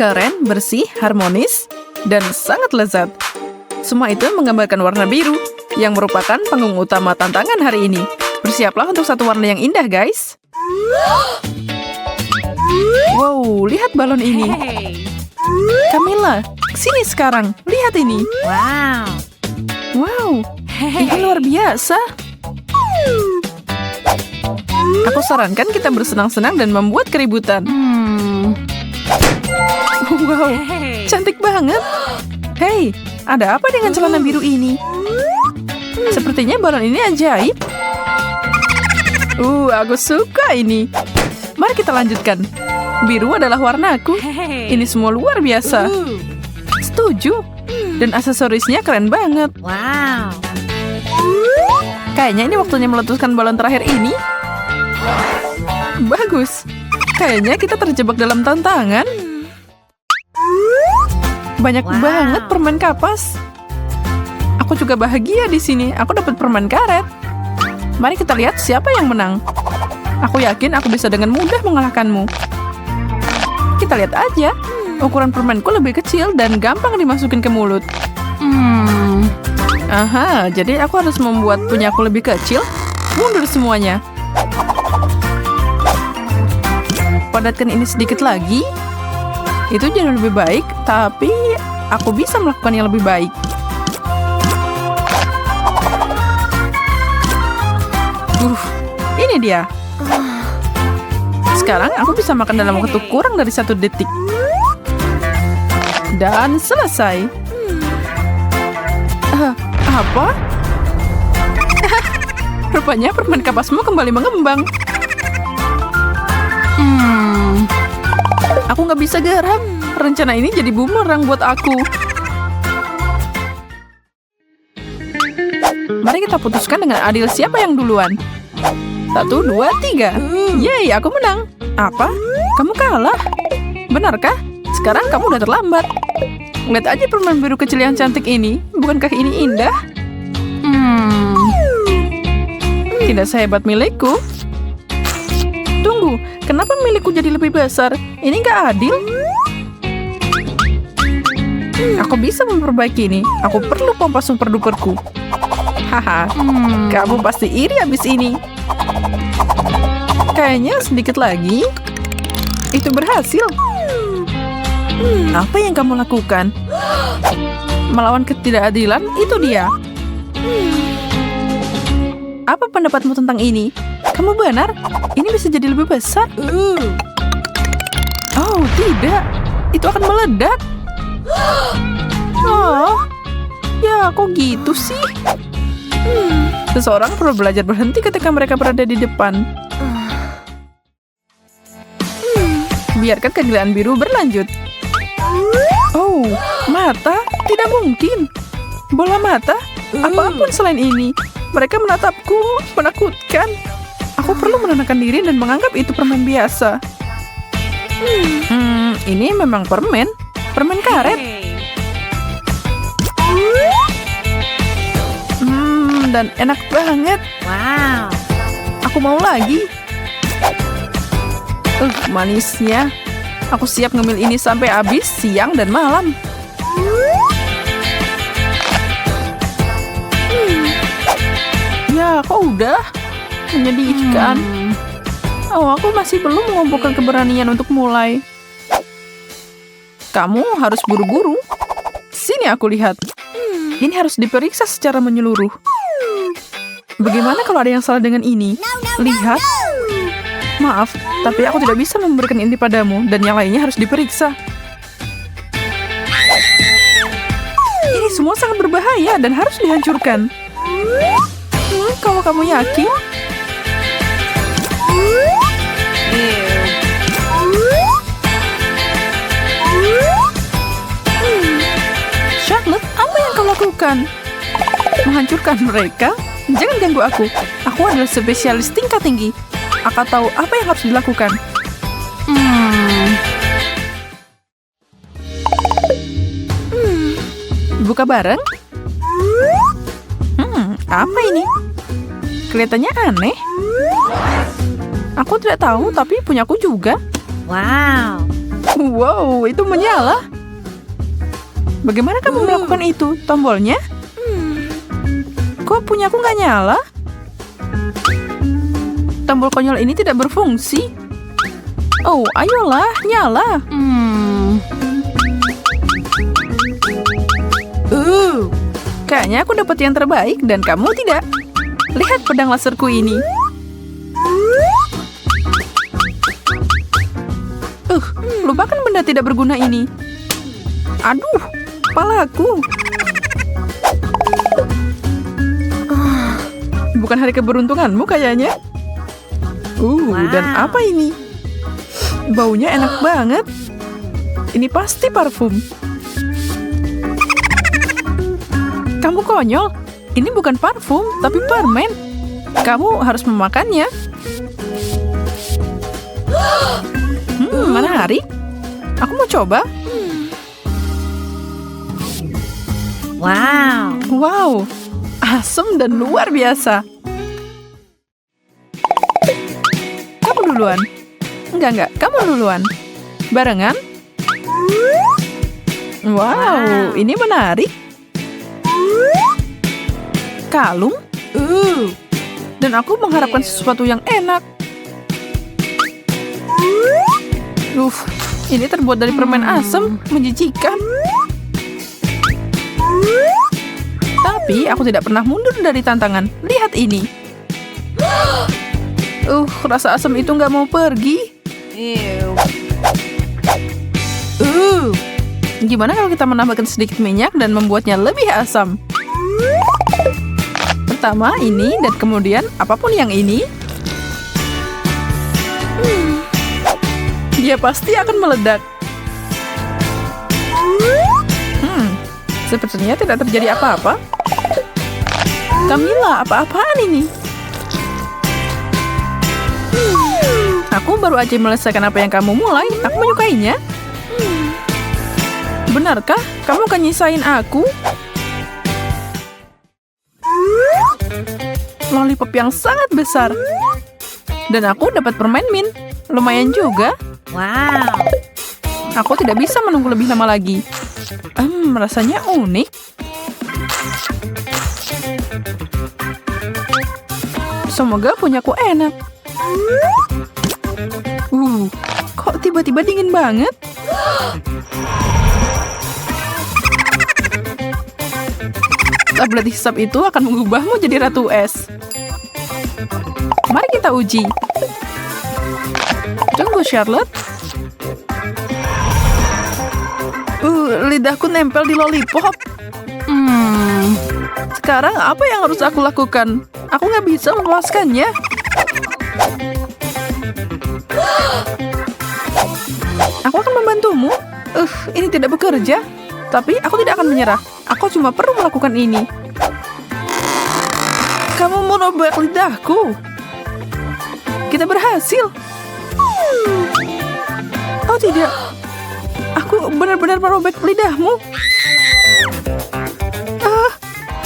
Keren, bersih, harmonis, dan sangat lezat. Semua itu menggambarkan warna biru, yang merupakan panggung utama tantangan hari ini. Bersiaplah untuk satu warna yang indah, guys. Wow, lihat balon ini. Camilla, sini sekarang. Lihat ini. Wow, ini luar biasa. Aku sarankan kita bersenang-senang dan membuat keributan. Wow, cantik banget. Hei, ada apa dengan celana biru ini? Sepertinya balon ini ajaib. Aku suka ini. Mari kita lanjutkan. Biru adalah warnaku. Ini semua luar biasa. Setuju. Dan aksesorisnya keren banget. Kayaknya ini waktunya meletuskan balon terakhir ini. Bagus. Kayaknya kita terjebak dalam tantangan. Banyak banget permen kapas. Aku juga bahagia di sini. Aku dapat permen karet. Mari kita lihat siapa yang menang. Aku yakin aku bisa dengan mudah mengalahkanmu. Kita lihat aja. Ukuran permenku lebih kecil dan gampang dimasukin ke mulut. Aha, jadi aku harus membuat punyaku lebih kecil. Mundur semuanya. Padatkan ini sedikit lagi. Itu jauh lebih baik, tapi aku bisa melakukan yang lebih baik. Ini dia. Sekarang aku bisa makan dalam waktu kurang dari 1 detik. Dan selesai. Apa? Rupanya permen kapasmu kembali mengembang. Aku nggak bisa gerak. Rencana ini jadi bumerang buat aku. Mari kita putuskan dengan adil siapa yang duluan. 1, 2, 3. Yeay, aku menang. Apa? Kamu kalah? Benarkah? Sekarang kamu udah terlambat. Lihat aja permen biru kecil yang cantik ini. Bukankah ini indah? Tidak sehebat milikku. Tunggu, kenapa milikku jadi lebih besar? Ini nggak adil. Aku bisa memperbaiki ini. Aku perlu pompa super duperku. Haha, kamu pasti iri abis ini. Kayaknya sedikit lagi. Itu berhasil. Apa yang kamu lakukan? Melawan ketidakadilan, itu dia. Apa pendapatmu tentang ini? Kamu benar, ini bisa jadi lebih besar. Oh, tidak. Itu akan meledak. Oh, ya kok gitu sih? Seseorang perlu belajar berhenti ketika mereka berada di depan. Biarkan kegilaan biru berlanjut. Oh, mata? Tidak mungkin. Bola mata? Apapun selain ini. Mereka menatapku, menakutkan. Aku perlu menenangkan diri dan menganggap itu permen biasa. Ini memang permen. Permen karet. Dan enak banget. Wow. Aku mau lagi. Manisnya. Aku siap ngemil ini sampai habis siang dan malam. Ya, kok udah? Menyedihkan. Oh, aku masih belum mengumpulkan keberanian untuk mulai. Kamu harus buru-buru. Sini aku lihat. Ini harus diperiksa secara menyeluruh. Bagaimana kalau ada yang salah dengan ini? Lihat. Maaf, tapi aku tidak bisa memberikan ini padamu dan yang lainnya harus diperiksa. Ini semua sangat berbahaya dan harus dihancurkan. Kalau kamu yakin? Charlotte, apa yang kau lakukan? Menghancurkan mereka? Jangan ganggu aku. Aku adalah spesialis tingkat tinggi. Aku tahu apa yang harus dilakukan. Buka bareng? Apa ini? Kelihatannya aneh. Aku tidak tahu, tapi punyaku juga. Wow. Wow, itu menyala. Bagaimana kamu melakukan itu? Tombolnya? Kok punya aku nggak nyala? Tombol konyol ini tidak berfungsi. Oh, ayolah, nyala. Kayaknya aku dapat yang terbaik dan kamu tidak. Lihat pedang laserku ini. Lupakan benda tidak berguna ini. Aduh, kepalaku. Bukan hari keberuntunganmu kayaknya. Dan apa ini? Baunya enak banget. Ini pasti parfum. Kamu konyol. Ini bukan parfum, tapi permen. Kamu harus memakannya. Menarik. Aku mau coba. Wow, asam dan luar biasa. Kamu duluan. Enggak, kamu duluan. Barengan. Wow, ini menarik. Kalung. Dan aku mengharapkan sesuatu yang enak. Ini terbuat dari permen asam, menjijikan. Tapi aku tidak pernah mundur dari tantangan. Lihat ini. Rasa asam itu nggak mau pergi. Gimana kalau kita menambahkan sedikit minyak dan membuatnya lebih asam? Pertama ini dan kemudian apapun yang ini. Dia pasti akan meledak. Sepertinya tidak terjadi apa-apa. Camilla, apa-apaan ini? Aku baru aja menyelesaikan apa yang kamu mulai. Aku menyukainya. Benarkah? Kamu akan nyisain aku? Lollipop yang sangat besar. Dan aku dapat permen mint. Lumayan juga. Aku tidak bisa menunggu lebih lama lagi. Rasanya unik. Semoga punyaku enak. Kok tiba-tiba dingin banget? Tablet hisap itu akan mengubahmu jadi ratu es. Mari kita uji. Tunggu, Charlotte. Lidahku nempel di lollipop. Sekarang apa yang harus aku lakukan? Aku nggak bisa melepaskannya. Aku akan membantumu. Ini tidak bekerja. Tapi aku tidak akan menyerah. Aku cuma perlu melakukan ini. Kamu merobek lidahku. Kita berhasil. Oh tidak. Aku benar-benar merobek lidahmu.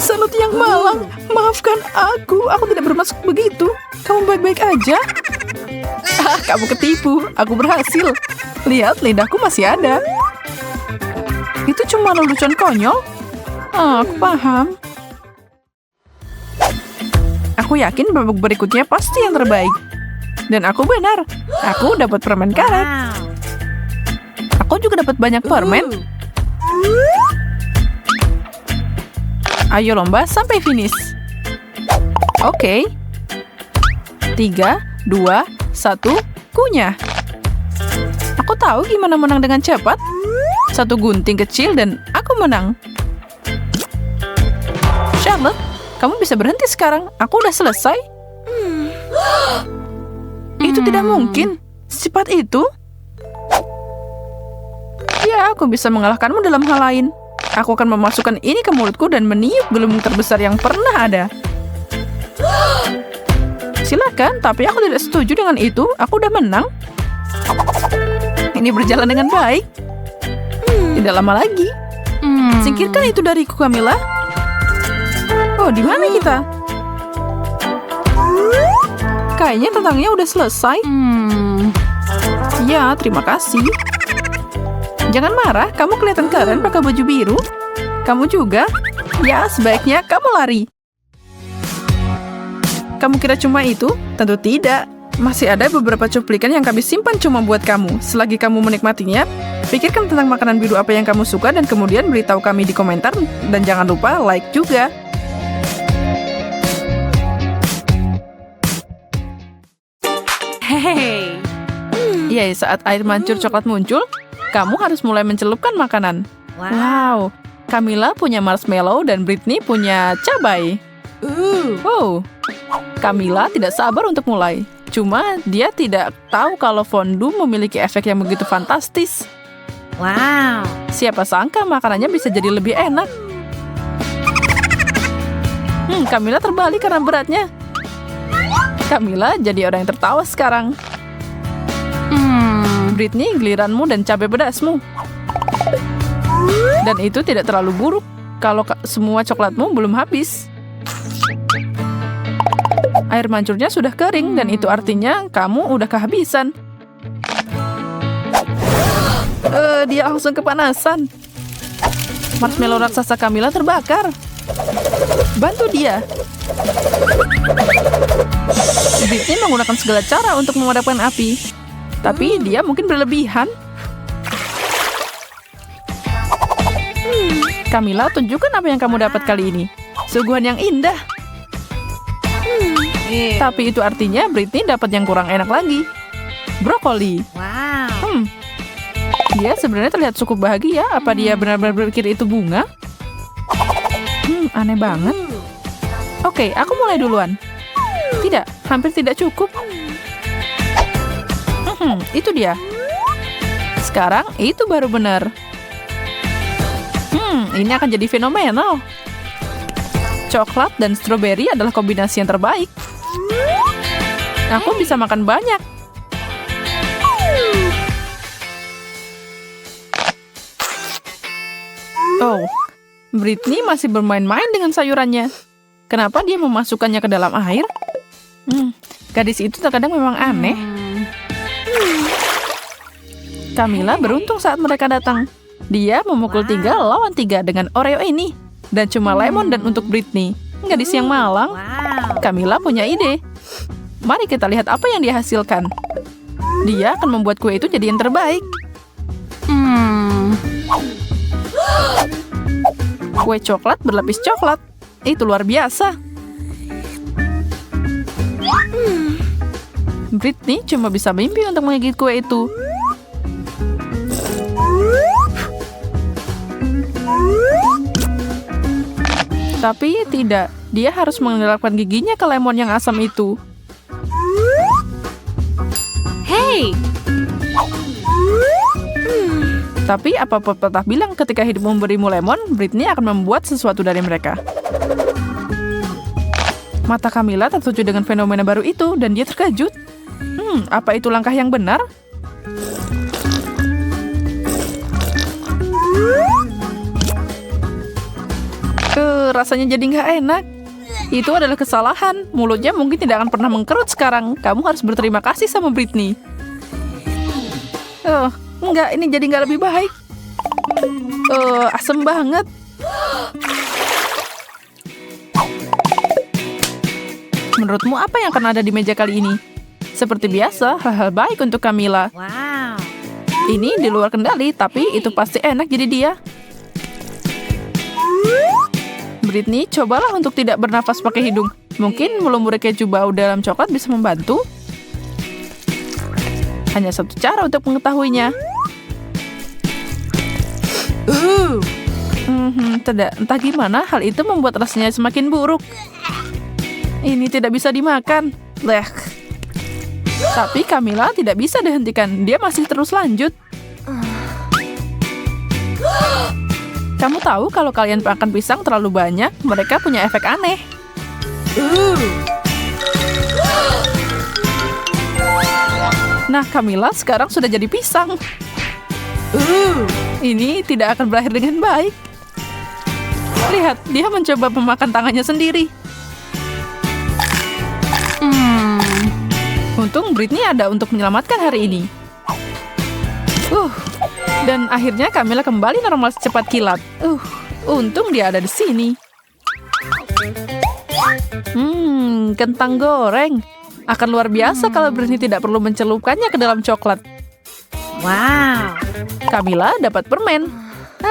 Salut yang malang. Maafkan aku. Aku tidak bermaksud begitu. Kamu baik-baik aja. Kamu ketipu. Aku berhasil. Lihat, lidahku masih ada. Itu cuma lelucon konyol. Aku paham. Aku yakin babak berikutnya pasti yang terbaik. Dan aku benar. Aku dapat permen karet. Aku juga dapat banyak permen. Ayo lomba sampai finish. Oke. 3, 2, 1, kunyah. Aku tahu gimana menang dengan cepat. Satu gunting kecil dan aku menang. Charlotte, kamu bisa berhenti sekarang. Aku udah selesai. Itu tidak mungkin. Secepat itu? Ya, aku bisa mengalahkanmu dalam hal lain. Aku akan memasukkan ini ke mulutku dan meniup gelembung terbesar yang pernah ada. Silakan, tapi aku tidak setuju dengan itu. Aku udah menang. Ini berjalan dengan baik. Tidak lama lagi. Singkirkan itu dariku, Camilla. Oh, di mana kita? Kayaknya tentangnya udah selesai. Ya, terima kasih. Jangan marah, kamu kelihatan keren pakai baju biru. Kamu juga? Ya, sebaiknya kamu lari. Kamu kira cuma itu? Tentu tidak. Masih ada beberapa cuplikan yang kami simpan cuma buat kamu. Selagi kamu menikmatinya, pikirkan tentang makanan biru apa yang kamu suka dan kemudian beritahu kami di komentar. Dan jangan lupa like juga. Hey. Ya, saat air mancur coklat muncul, kamu harus mulai mencelupkan makanan. Wow, Camilla punya marshmallow dan Britney punya cabai. Wow, Camilla tidak sabar untuk mulai. Cuma dia tidak tahu kalau fondue memiliki efek yang begitu fantastis. Wow. Siapa sangka makanannya bisa jadi lebih enak. Camilla terbalik karena beratnya. Camilla jadi orang yang tertawa sekarang. Britney, giliranmu dan cabai pedasmu. Dan itu tidak terlalu buruk kalau semua coklatmu belum habis. Air mancurnya sudah kering dan itu artinya kamu udah kehabisan. Dia langsung kepanasan. Marshmallow raksasa Camilla terbakar. Bantu dia. Britney menggunakan segala cara untuk memadamkan api. Tapi dia mungkin berlebihan. Camilla, tunjukkan apa yang kamu dapat kali ini. Suguhan yang indah. Tapi itu artinya Britney dapat yang kurang enak lagi. Brokoli. Wow. Dia sebenarnya terlihat cukup bahagia. Apa dia benar-benar berpikir itu bunga? Aneh banget. Oke, aku mulai duluan. Tidak, hampir tidak cukup. Itu dia. Sekarang itu baru benar. Ini akan jadi fenomenal. Coklat dan stroberi adalah kombinasi yang terbaik. Aku bisa makan banyak. Oh, Britney masih bermain-main dengan sayurannya. Kenapa dia memasukkannya ke dalam air? Gadis itu terkadang memang aneh. Camilla beruntung saat mereka datang. Dia memukul 3 lawan 3 dengan Oreo ini. Dan cuma lemon dan untuk Britney. Gadis yang malang. Camilla punya ide. Mari kita lihat apa yang dia hasilkan. Dia akan membuat kue itu jadi yang terbaik. Kue coklat berlapis coklat. Itu luar biasa. Britney cuma bisa mimpi untuk menggigit kue itu. Tapi tidak, dia harus mengelapkan giginya ke lemon yang asam itu. Hey. Tapi apa pepatah bilang ketika hidup memberimu lemon, Britney akan membuat sesuatu dari mereka. Mata Camilla tertuju dengan fenomena baru itu dan dia terkejut. Apa itu langkah yang benar? Rasanya jadi nggak enak. Itu adalah kesalahan. Mulutnya mungkin tidak akan pernah mengkerut sekarang. Kamu harus berterima kasih sama Britney. Enggak, ini jadi nggak lebih baik. Asem banget. Menurutmu apa yang akan ada di meja kali ini? Seperti biasa, hal-hal baik untuk Camilla. Wow. Ini di luar kendali, tapi itu pasti enak jadi dia. Britney, cobalah untuk tidak bernafas pakai hidung. Mungkin melumuri keju bau dalam coklat bisa membantu. Hanya satu cara untuk mengetahuinya. Tidak, entah gimana hal itu membuat rasanya semakin buruk. Ini tidak bisa dimakan. Blech. Tapi Camilla tidak bisa dihentikan. Dia masih terus lanjut. Kamu tahu kalau kalian makan pisang terlalu banyak, mereka punya efek aneh. Nah, Camilla sekarang sudah jadi pisang. Ini tidak akan berakhir dengan baik. Lihat, dia mencoba memakan tangannya sendiri. Untung Britney ada untuk menyelamatkan hari ini. Dan akhirnya Camilla kembali normal secepat kilat. Untung dia ada di sini. Kentang goreng. Akan luar biasa kalau Britney tidak perlu mencelupkannya ke dalam coklat. Wow. Camilla dapat permen.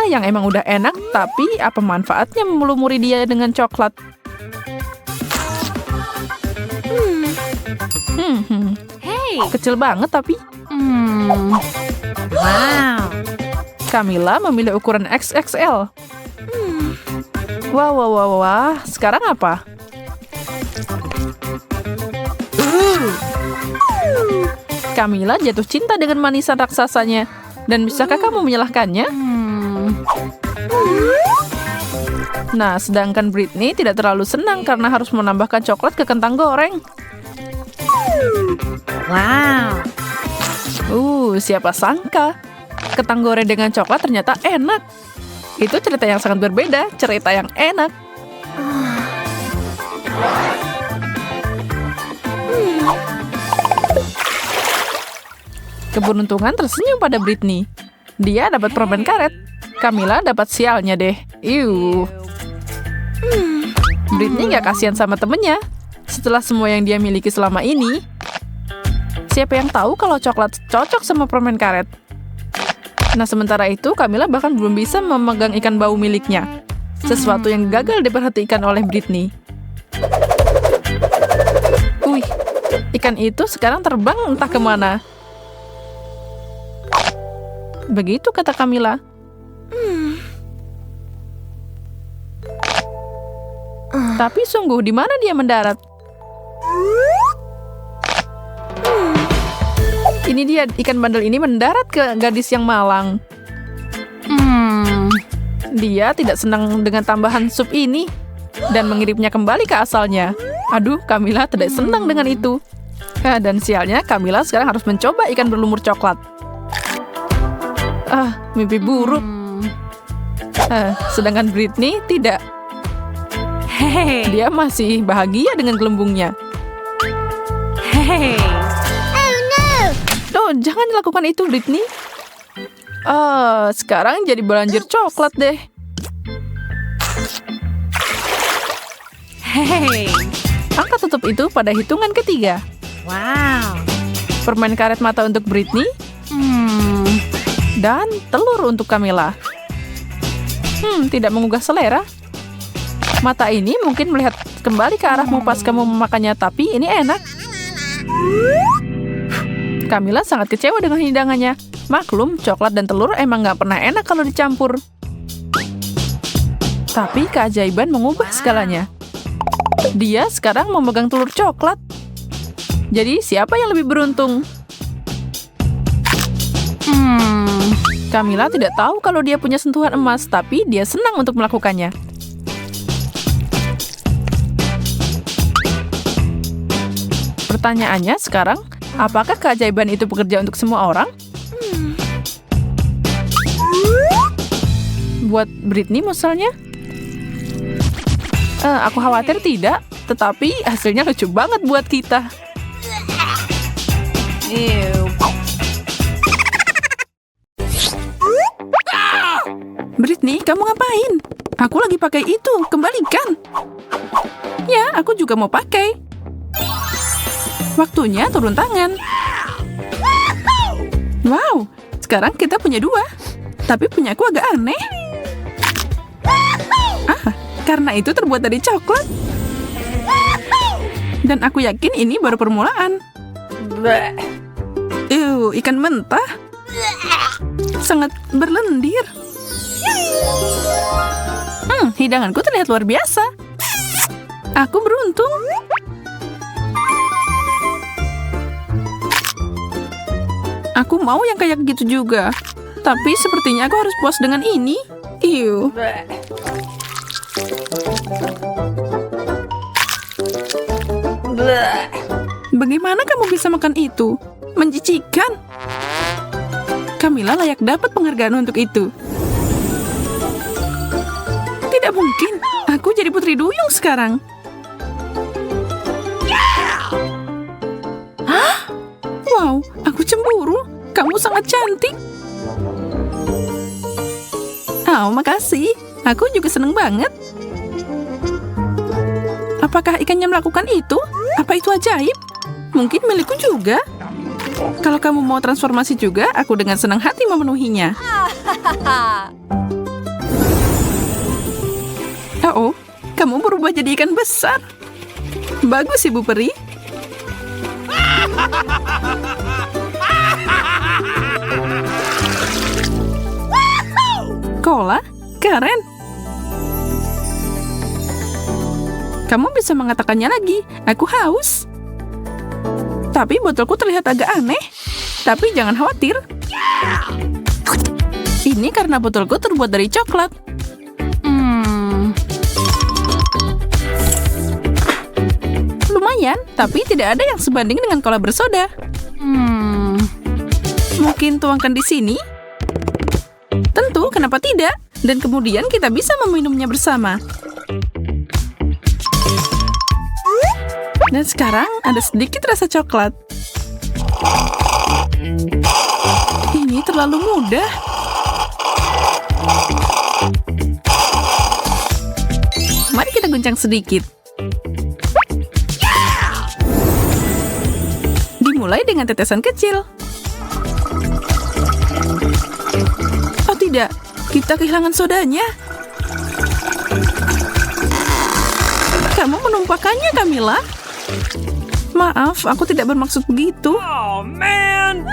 Yang emang udah enak, tapi apa manfaatnya melumuri dia dengan coklat? Hey. Kecil banget tapi. Wow. Camilla memilih ukuran XXL. Wah. Sekarang apa? Camilla jatuh cinta dengan manisan raksasanya. Dan bisakah kamu menyalahkannya? Nah, sedangkan Britney tidak terlalu senang karena harus menambahkan coklat ke kentang goreng. Wow. Siapa sangka? Kentang goreng dengan coklat ternyata enak. Itu cerita yang sangat berbeda, cerita yang enak. Keberuntungan tersenyum pada Britney. Dia dapat permen karet. Camilla dapat sialnya deh. Britney gak kasihan sama temennya. Setelah semua yang dia miliki selama ini, siapa yang tahu kalau coklat cocok sama permen karet? Nah, sementara itu Camilla bahkan belum bisa memegang ikan bau miliknya. Sesuatu yang gagal diperhatikan oleh Britney. Ikan itu sekarang terbang entah kemana. Begitu kata Camilla. Tapi sungguh, di mana dia mendarat? Ini dia, ikan bandel ini mendarat ke gadis yang malang. Dia tidak senang dengan tambahan sup ini dan mengirimnya kembali ke asalnya. Aduh, Camilla tidak senang dengan itu. Dan sialnya, Camilla sekarang harus mencoba ikan berlumur coklat. Mimpi buruk. Sedangkan Britney tidak. Hey. Dia masih bahagia dengan gelembungnya. Hey. Jangan lakukan itu, Britney. Sekarang jadi banjir coklat deh. Hey. Angkat tutup itu pada hitungan ketiga. Wow. Permen karet mata untuk Britney. Dan telur untuk Camilla. Tidak menggugah selera. Mata ini mungkin melihat kembali ke arahmu pas kamu memakannya, tapi ini enak. Camilla sangat kecewa dengan hidangannya. Maklum, coklat dan telur emang gak pernah enak kalau dicampur. Tapi keajaiban mengubah segalanya. Dia sekarang memegang telur coklat. Jadi siapa yang lebih beruntung? Camilla tidak tahu kalau dia punya sentuhan emas, tapi dia senang untuk melakukannya. Pertanyaannya sekarang, apakah keajaiban itu bekerja untuk semua orang? Buat Britney misalnya? Aku khawatir tidak, tetapi hasilnya lucu banget buat kita. Britney, kamu ngapain? Aku lagi pakai itu, kembalikan. Ya, aku juga mau pakai. Waktunya turun tangan. Wow, sekarang kita punya dua. Tapi punyaku agak aneh. Karena itu terbuat dari coklat. Dan aku yakin ini baru permulaan. Ikan mentah. Sangat berlendir. Hidanganku terlihat luar biasa. Aku beruntung. Aku mau yang kayak gitu juga. Tapi sepertinya aku harus puas dengan ini. Bagaimana kamu bisa makan itu? Menjijikan. Camilla layak dapat penghargaan untuk itu. Tidak mungkin. Aku jadi putri duyung sekarang. Wow, aku cemburu. Kamu sangat cantik. Oh, makasih. Aku juga seneng banget. Apakah ikannya melakukan itu? Apa itu ajaib? Mungkin milikku juga. Kalau kamu mau transformasi juga, aku dengan senang hati memenuhinya. Oh, kamu berubah jadi ikan besar. Bagus, Ibu Peri. Cola? Keren. Kamu bisa mengatakannya lagi. Aku haus. Tapi botolku terlihat agak aneh. Tapi jangan khawatir. Ini karena botolku terbuat dari coklat. Lumayan, tapi tidak ada yang sebanding dengan cola bersoda. Mungkin tuangkan di sini? Tentu, kenapa tidak? Dan kemudian kita bisa meminumnya bersama. Dan sekarang ada sedikit rasa coklat. Ini terlalu mudah. Mari kita guncang sedikit. Dimulai dengan tetesan kecil. Oh tidak, kita kehilangan sodanya. Kamu menumpahkannya, Camilla. Maaf, aku tidak bermaksud begitu. Oh, man!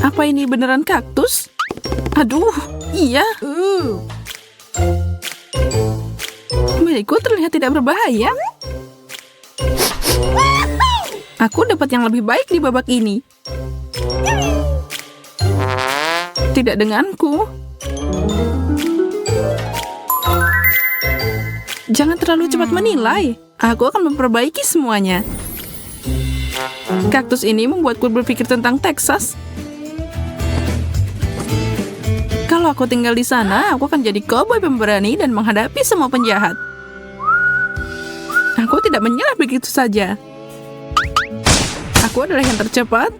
Apa ini beneran kaktus? Aduh, iya. Milikku terlihat tidak berbahaya. Aku dapat yang lebih baik di babak ini. Tidak denganku. Jangan terlalu cepat menilai. Aku akan memperbaiki semuanya. Kaktus ini membuatku berpikir tentang Texas. Kalau aku tinggal di sana, aku akan jadi koboi pemberani dan menghadapi semua penjahat. Aku tidak menyerah begitu saja. Aku adalah yang tercepat.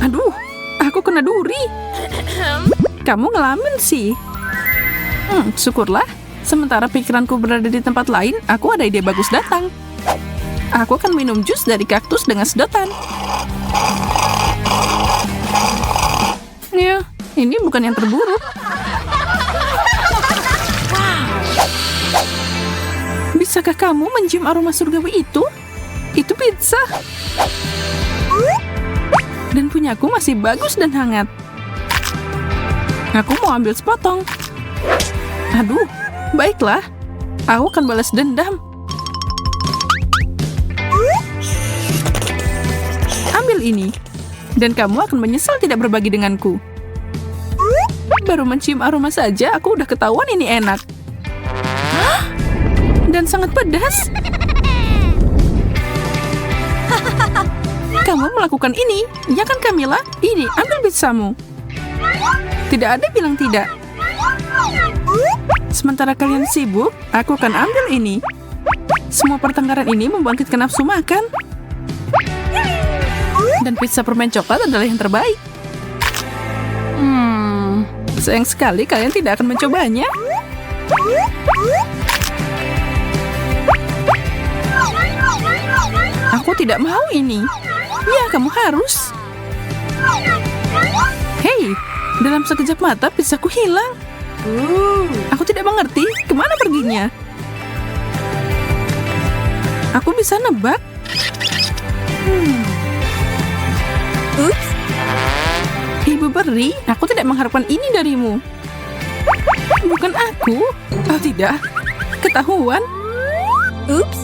Aduh, aku kena duri. Kamu ngelamin sih. Syukurlah. Sementara pikiranku berada di tempat lain, aku ada ide bagus datang. Aku akan minum jus dari kaktus dengan sedotan. Ya, ini bukan yang terburuk. Bisakah kamu mencium aroma surgawi itu? Itu pizza. Dan punyaku masih bagus dan hangat. Aku mau ambil sepotong. Aduh, baiklah. Aku akan balas dendam. Ambil ini. Dan kamu akan menyesal tidak berbagi denganku. Baru mencium aroma saja, aku udah ketahuan ini enak. Dan sangat pedas. Kamu melakukan ini, ya kan Camilla? Ini, ambil pizzamu. Tidak ada bilang tidak. Sementara kalian sibuk, aku akan ambil ini. Semua pertengkaran ini membangkitkan nafsu makan. Dan pizza permen coklat adalah yang terbaik. Sayang sekali kalian tidak akan mencobanya. Aku tidak mau ini. Ya, kamu harus. Hei, dalam sekejap mata pizzaku hilang. Aku tidak mengerti kemana perginya. Aku bisa nebak. Ups. Ibu Peri, aku tidak mengharapkan ini darimu. Bukan aku. Oh tidak, ketahuan. Ups.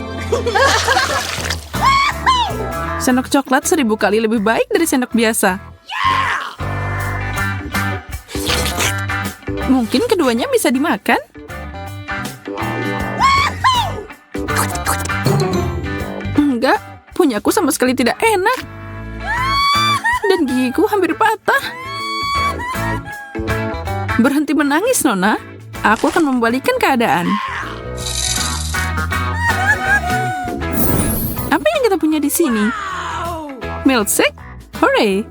Sendok coklat 1000 kali lebih baik dari sendok biasa. Mungkin keduanya bisa dimakan. Enggak, punyaku sama sekali tidak enak. Dan gigiku hampir patah. Berhenti menangis, Nona. Aku akan membalikan keadaan. sini. Milkshake? Hooray!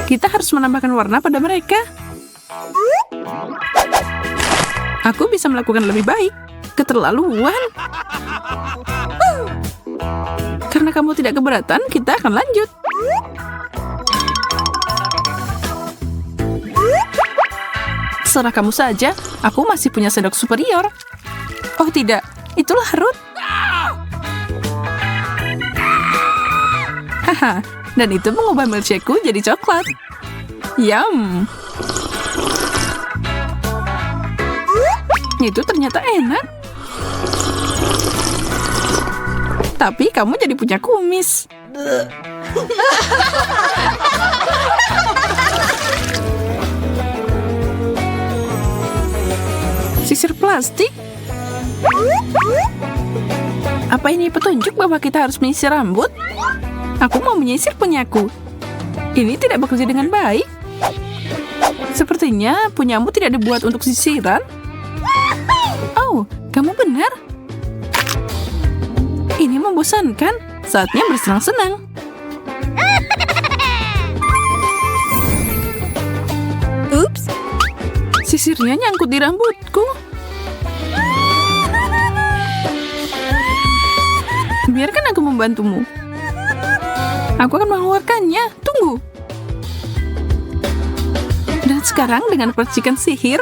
Kita harus menambahkan warna pada mereka. Aku bisa melakukan lebih baik. Keterlaluan. Karena kamu tidak keberatan, kita akan lanjut. Serah kamu saja, aku masih punya sendok superior. Oh tidak, itulah Ruth. Haha, dan itu mengubah milkshake-ku jadi coklat. Yum. Itu ternyata enak. Tapi kamu jadi punya kumis. Sisir plastik? Apa ini petunjuk bahwa kita harus menyisir rambut? Aku mau menyisir punyaku. Ini tidak bekerja dengan baik. Sepertinya punyamu tidak dibuat untuk sisiran. Oh, kamu benar. Ini membosankan. Saatnya bersenang-senang. Ups. Sisirnya nyangkut di rambutku. Biarkan aku membantumu. Aku akan mengeluarkannya. Tunggu. Dan sekarang dengan percikan sihir.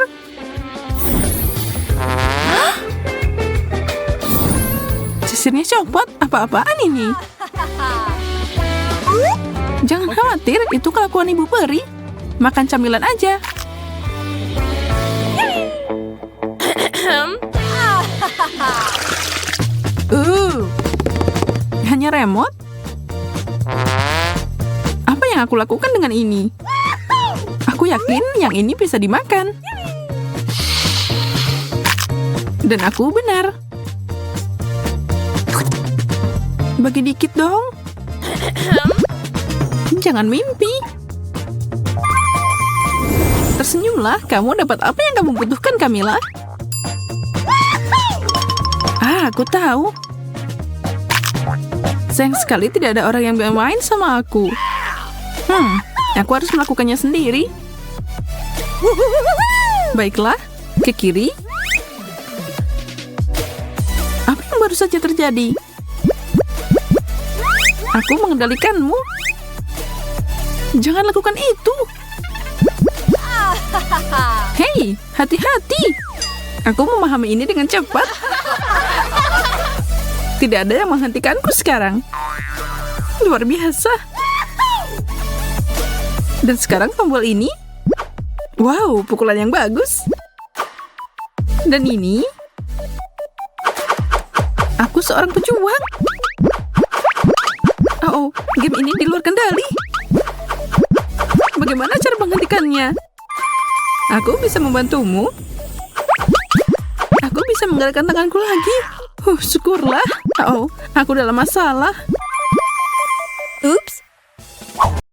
Sisirnya copot. Apa-apaan ini? Jangan khawatir, itu kelakuan ibu peri. Makan camilan aja. Hanya remote? Apa yang aku lakukan dengan ini? Aku yakin yang ini bisa dimakan. Dan aku benar. Bagi dikit dong. Jangan mimpi. Tersenyumlah, kamu dapat apa yang kamu butuhkan, Camilla. Aku tahu. Sayang sekali tidak ada orang yang bermain sama aku. Aku harus melakukannya sendiri. Baiklah, ke kiri. Apa yang baru saja terjadi? Aku mengendalikanmu. Jangan lakukan itu. Hei, hati-hati. Aku memahami ini dengan cepat. Tidak ada yang menghentikanku sekarang. Luar biasa. Dan sekarang tombol ini. Wow, pukulan yang bagus. Dan ini. Aku seorang pejuang. Oh, game ini di luar kendali. Bagaimana cara menghentikannya? Aku bisa membantumu. Aku bisa menggerakkan tanganku lagi. Syukurlah. Oh, aku dalam masalah.